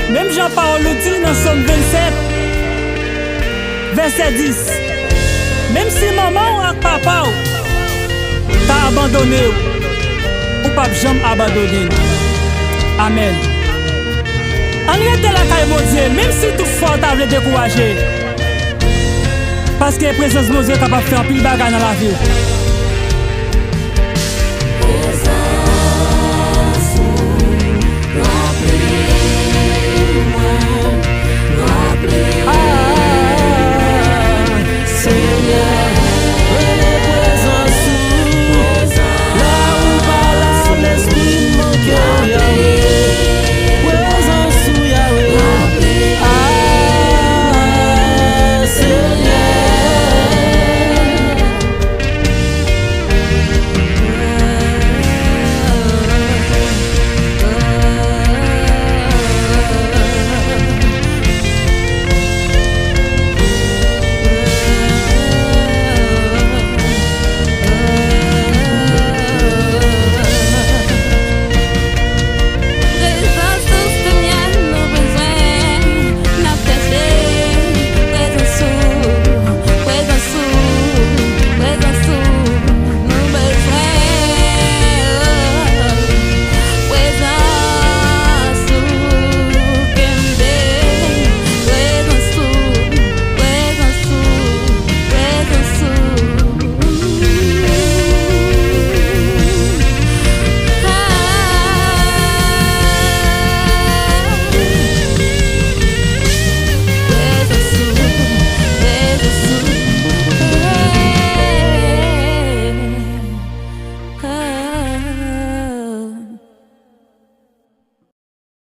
Même Jean-Paul le dit dans Somme 27, verset 10. Même si maman ou papa t'a abandonné, ou pas jamais abandonné. Amen. En réalité, la caille mon Dieu, même si toutefois t'as voulu décourager, parce que la présence de mon Dieu est capable de faire un pile de bagages dans la vie.